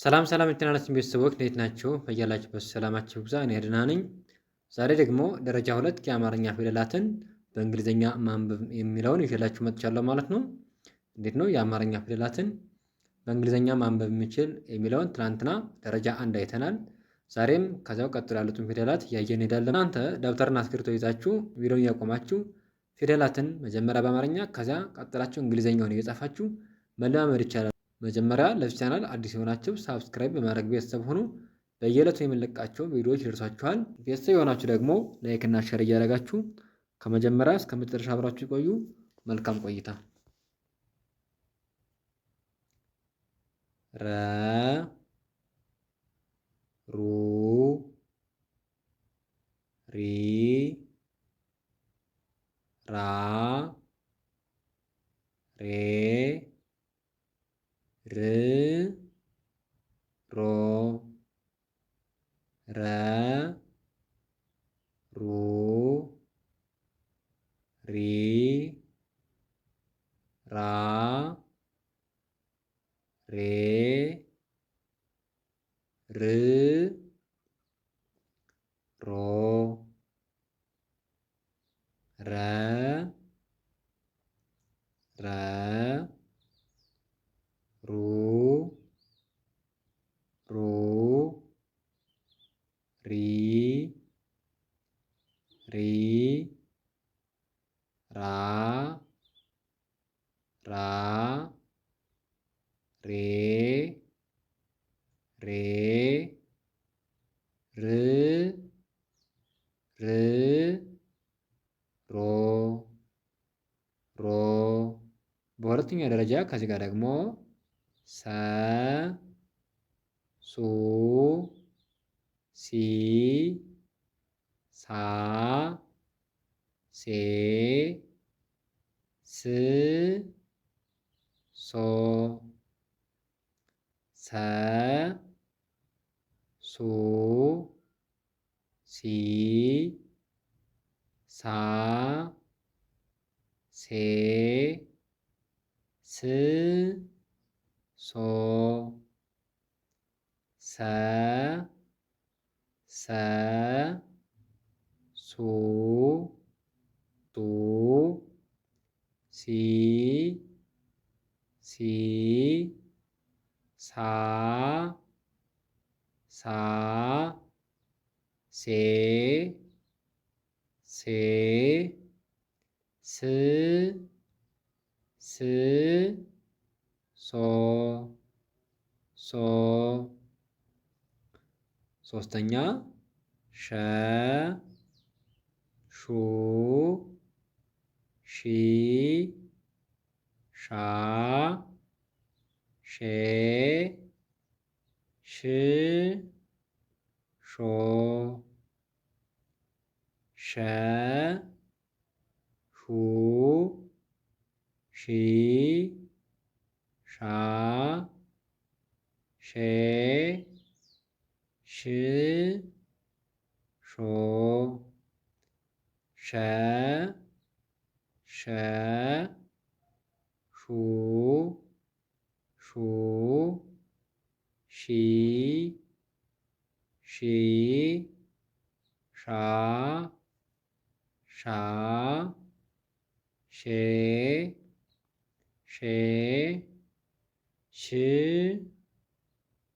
ሰላም ሰላም የጤናችን ቤተሰቦች እንዴት ናችሁ? በያላችሁበት ሰላማችሁ ይብዛ። እኔ ደህና ነኝ። ዛሬ ደግሞ ደረጃ 2 የአማርኛ ፊደላትን በእንግሊዝኛ ማንበብ የሚለውን ይዤላችሁ መጥቻለሁ ማለት ነው። እንዴት ነው የአማርኛ ፊደላትን በእንግሊዝኛ ማንበብ የምችል የሚለውን ትናንትና ደረጃ 1 አይተናል። ዛሬም ከዛው ቀጥሎ ያሉትን ፊደላት እያየን እንሄዳለን። እናንተ ደብተርና እስክሪብቶ ይዛችሁ ቪዲዮውን እያቆማችሁ ፊደላትን መጀመሪያ በአማርኛ ከዚያ ቀጥላችሁ እንግሊዝኛውን እየጻፋችሁ መለማመድ ይቻላል። መጀመሪያ ለዚህ ቻናል አዲስ የሆናችሁ ሳብስክራይብ በማድረግ ቤተሰብ ሆኑ። በየዕለቱ የምንለቃቸው ቪዲዮዎች ይደርሷችኋል። ቤተሰብ የሆናችሁ ደግሞ ላይክ እና ሼር እያደረጋችሁ ከመጀመሪያ እስከ መጨረሻ አብራችሁ ይቆዩ። መልካም ቆይታ። ረ ሩ ሪ ራ ሬ ር ሮ ረ ሩ ሪ ራ ሬ ር ሮ ረ ረ ሩ ሩ ሪ ሪ ራ ራ ሬ ሬ ር ር ሮ ሮ። በሁለተኛ ደረጃ ከዚህ ጋር ደግሞ ሰ ሱ ሲ ሳ ሴ ስ ሶ ሰ ሱ ሲ ሳ ሴ ስ ሶ ሰ ሰ ሱ ሱ ሲ ሲ ሳ ሳ ሴ ሴ ስ ስ ሶ ሶ። ሶስተኛ ሸ ሹ ሺ ሻ ሼ ሽ ሾ ሸ ሹ ሺ ሻ ሼ ሽ ሾ ሸ ሸ ሹ ሹ ሺ ሺ ሻ ሻ ሼ ሼ ሽ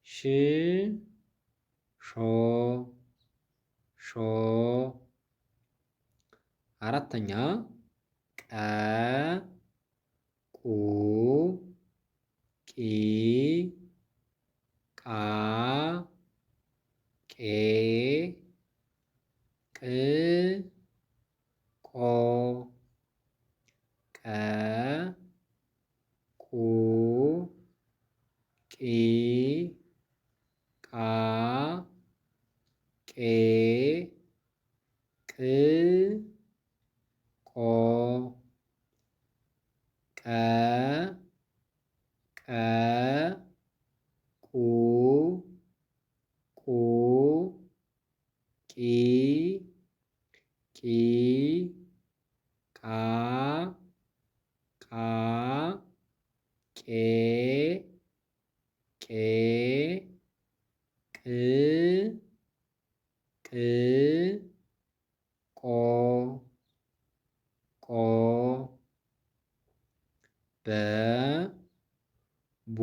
ሽ ሾ ሾ። አራተኛ ቀ ቁ ቂ ቃ ቄ ቅ ቆ ቀ ቁ ቂ ቃ ቄ ቅ ቆ ቀ ቀ ቁ ቁ ቂ ቂ ቃ ቃ ቄ ቄ ቅ ቆ ቆ በ ቡ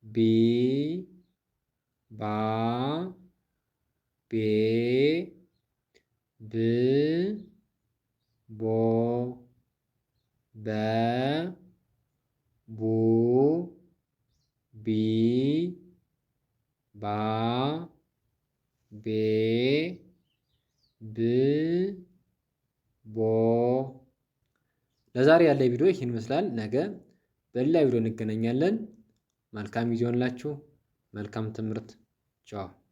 ቢ ባ ቤ ብ ቦ በ ቡ ቢ ባ ቤ ብ ቦ። ለዛሬ ያለ ቪዲዮ ይህን ይመስላል። ነገ በሌላ ቪዲዮ እንገናኛለን። መልካም ጊዜ ይሆንላችሁ። መልካም ትምህርት። ቻው